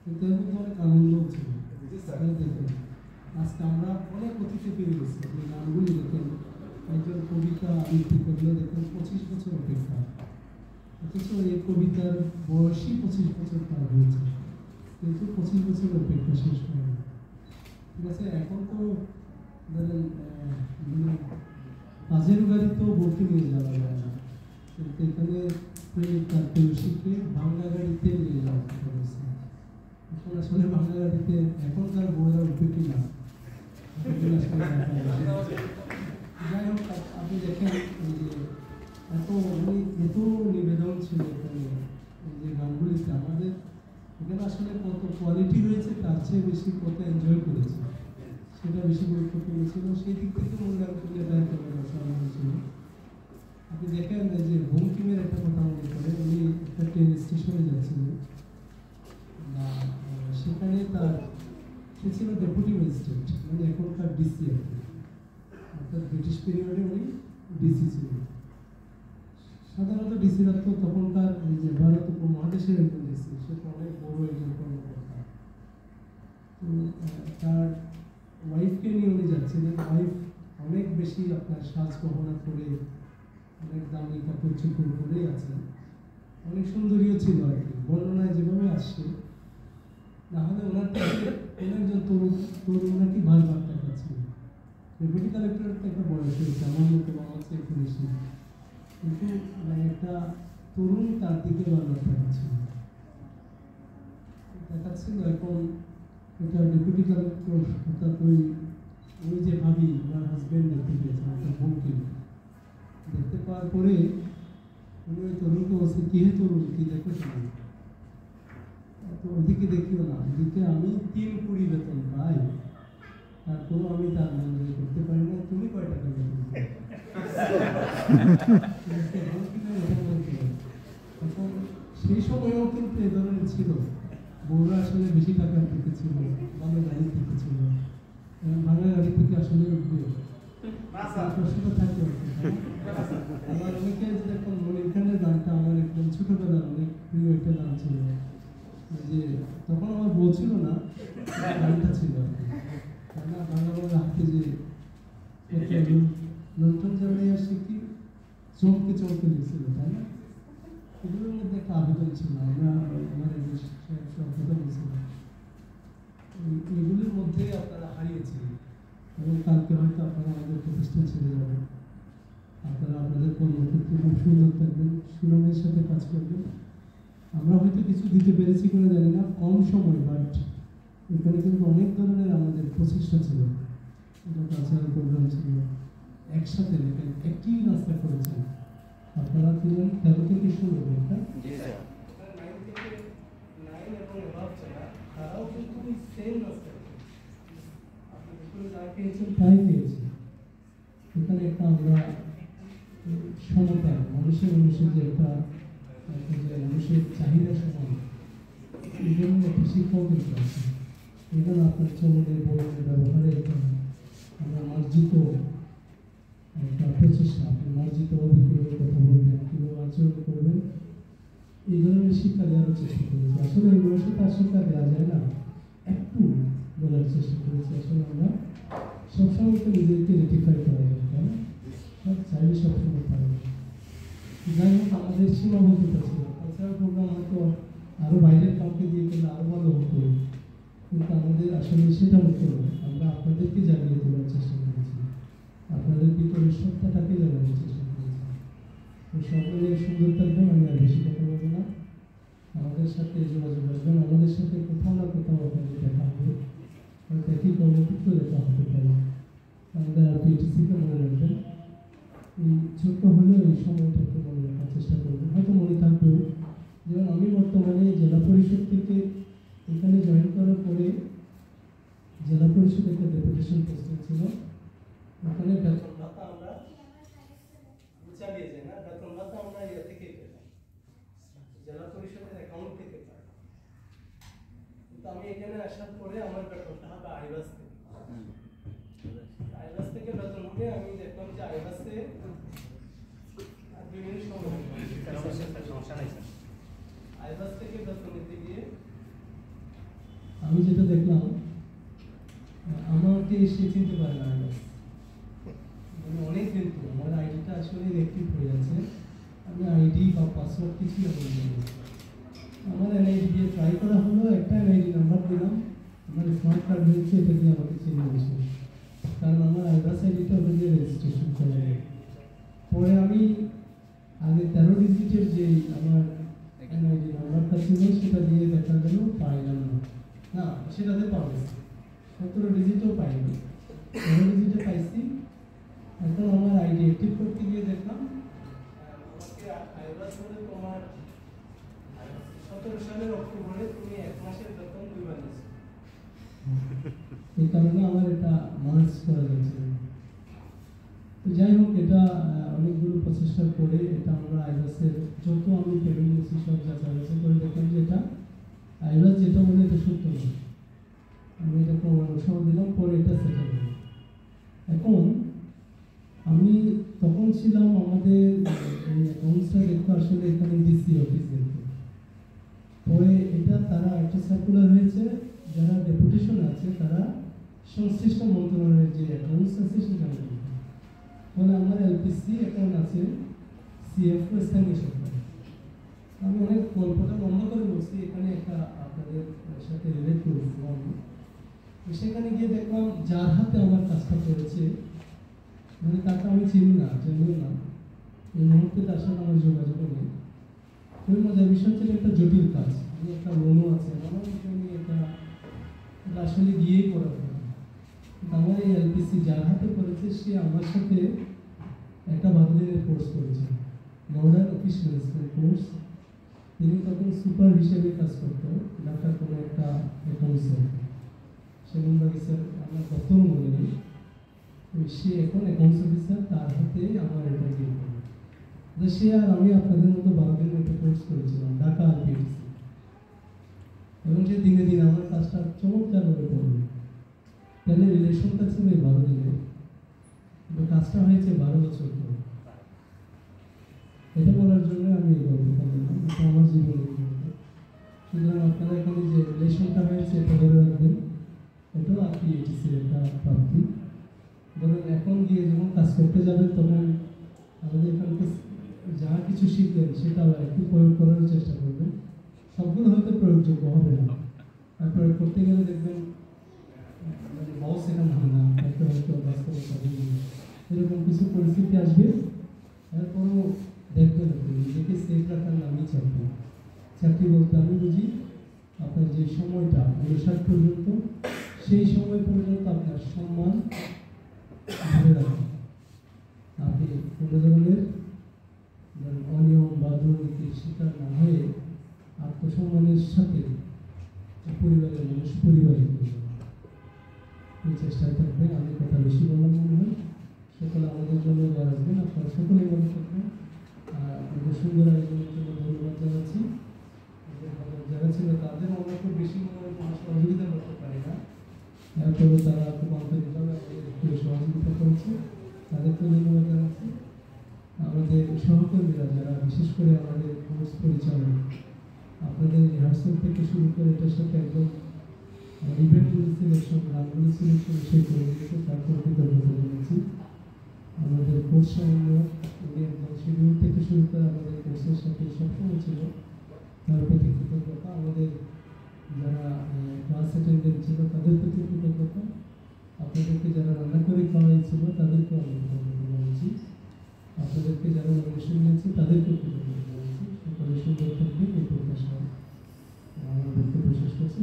J: কিন্তু এর মধ্যে অনেক আনন্দও ছিল। দেখেন আজকে আমরা অনেক অতিথি পেয়ে গেছি। আপনি গানগুলি দেখেন, একজন কবিতা আবৃত্তি করলে দেখেন 25 বছর অপেক্ষা, অথচ এই কবিতার বয়সই 25 বছর পার হয়েছে, কিন্তু 25 বছর অপেক্ষা শেষ হয়নি। ঠিক আছে, এখন তো ধরেন কাজের গাড়িতেও ভর্তি নিয়ে যাওয়া যায় না, কিন্তু এখানে তার পেশিকে ভাঙ্গা গাড়িতে নিয়ে যাওয়া হয়েছে। এখন আসলে ভাঙ্গা গাড়িতে এখনকার বড়রা উঠবে কি না, যাই হোক আপনি দেখেন এই যে এত নিবেদন ছিল এখানে, এই যে গানগুলিতে আমাদের এখানে আসলে কত কোয়ালিটি হয়েছে তার চেয়ে বেশি কত এনজয় করেছে, সেটা বেশি গুরুত্বপূর্ণ ছিল। সেই দিক থেকে মূল্যায়ন করলে এটা একেবারে অসাধারণ ছিল। আপনি দেখেন যে বঙ্কিমের একটা কথা মনে করেন, উনি একটা ট্রেন স্টেশনে যাচ্ছিলেন, সেখানে সে ছিল ডেপুটি ম্যাজিস্ট্রেট, মানে এখনকার ডিসি আর কি, অর্থাৎ ব্রিটিশ পিরিয়ডে উনি ডিসি ছিলেন। সাধারণত ডিসিরা তো তখনকার এই যে ভারত উপমহাদেশের একজন ডিসি, সে তো অনেক বড় একজন কর্মকর্তা। তো তার ওয়াইফকে নিয়ে উনি যাচ্ছিলেন। ওয়াইফ অনেক বেশি আপনার সাজ গহনা করে, অনেক দামি কাপড় চোপড় পরেই আছেন, অনেক সুন্দরীও ছিল আর কি, বর্ণনায় যেভাবে আসছে। না হলে ওনার একজন তরুণ নাকি বারবার দেখাচ্ছিল। ডেপুটি কালেক্টরের একটা বয়স হয়েছে, আমার মতো আমার চেয়ে একটু বেশি, কিন্তু একটা তরুণ তার দিকে বারবার দেখাচ্ছিল। এখন এটা ডেপুটি কালেক্টর অর্থাৎ ওই যে ভাবি ওনার হাজব্যান্ড দেখতে পেয়েছেন, অর্থাৎ বঙ্কিম দেখতে পাওয়ার পরে উনি ওই তরুণকে বলছে, কি হে তরুণ, কি দেখো তুমি, তো ওদিকে দেখিও না, ওদিকে আমি 3 কোটি বেতন পাই, তারপরও আমি তার মন জয় করতে পারি না, তুমি কয় টাকা বেতন পাও? এখন সেই সময়ও কিন্তু এ ধরনের ছিল, বউরা আসলে বেশি টাকার দিকে ছিল, ভালো গাড়ির দিকে ছিল, ভাঙা গাড়ি থেকে আসলে উঠবে প্রশ্নটা থাকে। আমার অনেকে দেখুন মনির খানের গানটা আমার একদম ছোটবেলার অনেক প্রিয় একটা গান ছিল, যে তখন আমার বউ ছিল না, গানটা ছিল না, বাংলা বাংলা হাতে যে লন্ঠন জ্বালিয়ে আসে কি চমকে চমকে দিয়েছিল, তাই না? এগুলোর মধ্যে একটা আবেদন ছিল, আমরা আমাদের সব কথা বলছিলাম, এগুলির মধ্যে আপনারা হারিয়েছেন এবং কালকে হয়তো আপনারা আমাদের প্রতিষ্ঠান ছেড়ে যাবেন। আপনারা আপনাদের কর্মক্ষেত্রে খুব সুন্দর থাকবেন, সুনামের সাথে কাজ করবেন। আমরা হয়তো কিছু দিতে পেরেছি করে জানি না, কম সময়, বাট এখানে কিন্তু অনেক ধরনের আমাদের প্রচেষ্টা ছিল, এটা কালচারাল প্রোগ্রাম ছিল, একসাথে দেখেন একই রাস্তা করেছেন আপনারা 13 থেকে 16 একটা 9 থেকে 9 এবং এভাব যারা তারাও কিন্তু সেম রাস্তা করেছে। আপনি দেখুন যা পেয়েছেন তাই পেয়েছেন। এখানে একটা আমরা সমতা, মানুষের যে একটা যে মানুষের চাহিদা সমান, এই জন্য একটা শিক্ষাও কিন্তু আছে। এখানে আপনার চলনে বলনে ব্যবহারে একটা আমরা মার্জিত একটা প্রচেষ্টা, আপনি মার্জিত হবে কীভাবে কথা বলবেন, কীভাবে আচরণ করবেন, এই ধরনের শিক্ষা দেওয়ার চেষ্টা করেছি। আসলে এগুলো সাথে আর শিক্ষা দেওয়া যায় না, একটু বলার চেষ্টা করেছি। আসলে আমরা সবসময় তো নিজেদেরকে রেটিফাই করা যায়, তাই না? সব চাইলে সবসময় পারে না। যাই হোক, আমাদের সীমাবদ্ধতা ছিল। কালচারাল প্রোগ্রাম হয়তো আরও বাইরের কাউকে দিয়ে করলে আরও ভালো হতো, কিন্তু আমাদের আসলে সেটা হতো না। আমরা আপনাদেরকে জানিয়ে দেওয়ার চেষ্টা করেছি, আপনাদের ভিতরের সত্তাটাকে জানানোর চেষ্টা করেছি। তো সকলের সুন্দর থাকবেন, আমি আর বেশি কথা বলবো না। আমাদের সাথে যোগাযোগ রাখবেন, আমাদের সাথে কোথাও না কোথাও আপনাদের দেখা হবে, হয়তো একই কর্মক্ষেত্র দেখা হতে পারে। আমাদের RPTC-কে মনে রাখবেন, এই ছোট্ট হলেও এই সময়টাকে মনে রাখার চেষ্টা করবেন। হয়তো মনে থাকবেও, যেমন আমি বর্তমানে জেলা পরিষদ থেকে এখানে জয়েন করার পরে জেলা পরিষদ একটা ডেপুটেশন পোস্টিং ছিল, ওখানে বেতন ভাতা আমরা চালিয়ে যাই না, বেতন ভাতা আমরা ইয়ে থেকে পেতাম, জেলা পরিষদের অ্যাকাউন্ট থেকে পাই। কিন্তু আমি এখানে আসার পরে আমার বেতনটা হবে আইবাস থেকে। আইবাস থেকে বেতন হবে, আমি দেখলাম যে আইবাসে বিভিন্ন সমস্যা নাই স্যার। আইবাস থেকে বেতন নিতে গিয়ে আমি যেটা দেখলাম, আমাকে সে চিনতে পারে না আইবাস, মানে অনেক দিন তো আমার আইডিটা আসলে অ্যাক্টিভ হয়ে আছে, আমি আইডি বা পাসওয়ার্ড কিছুই আমি জানি না। আমার এনআইডি দিয়ে ট্রাই করা হলো, একটা এনআইডি নাম্বার দিলাম, আমার স্মার্ট কার্ড হয়েছে, এটা দিয়ে আমাকে চিনে গেছে, কারণ আমার আইবাস আইডিটা ওটা দিয়ে রেজিস্ট্রেশন করা যায়। পরে আমি আগে 13 ডিজিটের যে আমার এনআইডি নাম্বারটা ছিল সেটা দিয়ে দেখা গেল পাইলাম না, না সেটাতে পাবো 17 ডিজিটও পাইনি, 13 ডিজিটে পাইছি। এখন আমার আইডি অ্যাক্টিভ করতে গিয়ে দেখলাম আমাকে আইবাস বলে তোমার 17 সালের অক্টোবরে তুমি 1 মাসের বেতন 2 বার নিয়েছো, এই কারণে আমার এটা মার্চ করা যাচ্ছে। তো যাই হোক, এটা অনেকগুলো প্রচেষ্টার পরে এটা আমরা আইবাসের যত আমি পেমেন্ট নিয়েছি সব যাচাই করে দেখলাম যে এটা আইবাস যেটা বলে এটা সত্য নয়। আমি এটা প্রমাণ সহ দিলাম, পরে এটা সেটেল হলো। এখন আমি তখন ছিলাম আমাদের এই অ্যাকাউন্টসটা দেখতে আসলে এখানে ডিসি অফিস দেখতে, পরে এটা তারা একটা সার্কুলার হয়েছে, যারা ডেপুটেশন আছে তারা সংশ্লিষ্ট মন্ত্রণালয়ের যে অ্যাকাউন্টস আছে সেখানে মানে আমার এলপিসি অ্যাকাউন্ট আছে, সিএফও স্থানীয় সরকার। আমি অনেক গল্পটা বন্ধ করে বলছি, এখানে একটা আপনাদের সাথে রিলেট করেছিলাম। সেখানে গিয়ে দেখলাম যার হাতে আমার কাজটা করেছে, মানে তাকে আমি চিনি না, জানিও না, এই মুহূর্তে তার সাথে আমার যোগাযোগ নেই। খুবই মজার বিষয় হচ্ছে একটা জটিল কাজ, আমি একটা লোনও আছে, আমার বিষয় নিয়ে এটা আসলে গিয়েই করা হবে। আমার এই এলপিসি যার হাতে করেছে সে আমার সাথে একটা 12 দিনের কোর্স করেছে, মডার্ন অফিস ম্যানেজমেন্ট কোর্স। তিনি তখন সুপার হিসেবে কাজ করতেন ঢাকার কোনো একটা অ্যাকাউন্টসে, সেগুন স্যার আমার কত মনে নেই, সে এখন অ্যাকাউন্টস অফিসার, তার হাতে আমার এটা দিয়ে করবে। সে আর আমি আপনাদের মতো 12 দিনের একটা কোর্স করেছিলাম ঢাকা RPTC, এবং সে দিনে দিনে আমার কাজটা চমৎকারভাবে করবে। তাহলে রিলেশনটা ছিল এই 12 দিনে, কিন্তু কাজটা হয়েছে 12 বছর পর। এটা বলার জন্য আমি এই গল্পটা বললাম, এটা আমার জীবনে। সুতরাং আপনারা এখানে যে রিলেশনটা হয়েছে এটা ধরে রাখবেন, এটাও RPTC-র একটা প্রাপ্তি। ধরুন এখন গিয়ে যখন কাজ করতে যাবেন তখন আমাদের এখানকে যা কিছু শিখলেন সেটা একটু প্রয়োগ করার চেষ্টা করবেন। সবগুলো হয়তো প্রয়োগযোগ্য হবে না, আর প্রয়োগ করতে গেলে দেখবেন মানে বস এখানে হয় না, হয়তো হয়তো বাস্তবতা এরকম কিছু পরিস্থিতি আসবে। এরপরও দেখবেন আপনি নিজেকে সেফ রাখার নামই চাকরি। চাকরি বলতে আমি বুঝি আপনার যে সময়টা 59 পর্যন্ত, সেই সময় পর্যন্ত আপনার সম্মান ধরে রাখা, আপনি কোনো ধরনের অনিয়ম বা দুর্নীতির শিকার না হয়ে আত্মসম্মানের সাথে পরিবারের মানুষ পরিবারে এই চেষ্টায় থাকবেন। আমি কথা বেশি বললাম মনে হয়, সকলে আমাদের জন্য যারা আসবেন আপনারা সকলেই মনে থাকবেন। আর আপনাদের সুন্দর আয়োজনের জন্য ধন্যবাদ জানাচ্ছি। যারা ছিল তাদের আমরা খুব বেশি মনে হয় কোনো সহযোগিতা করতে পারি না, এরপরে তারা খুব আন্তরিকভাবে আমাদের একটু সহযোগিতা করেছে, তাদেরকে ধন্যবাদ জানাচ্ছি। আমাদের সহকর্মীরা যারা বিশেষ করে আমাদের কোর্স পরিচালক, আপনাদের রিহার্সাল থেকে শুরু করে এটার সাথে একদম ইভেন্টগুলি সিলেকশন, গানগুলি সিলেকশন সেই করে দিয়েছে, তারপর কৃতজ্ঞতা জানাচ্ছি। আমাদের কোর্স সমন্বয় উনি একদম শিডিউল থেকে শুরু করে আমাদের কোর্সের সাথে সবসময় ছিল, তার প্রতি কৃতজ্ঞতা। আমাদের যারা ক্লাস অ্যাটেন্ডেন্ট ছিল তাদের প্রতি কৃতজ্ঞতা। আপনাদেরকে যারা রান্না করে খাওয়াইছিল তাদেরকেও আমি কৃতজ্ঞতা জানাচ্ছি। আপনাদেরকে যারা নমিনেশন নিয়েছে তাদেরকেও কৃতজ্ঞতা জানাচ্ছি। সকলে সুন্দর থাকবে এই প্রত্যাশা আমাদেরকে বিশেষ করছি।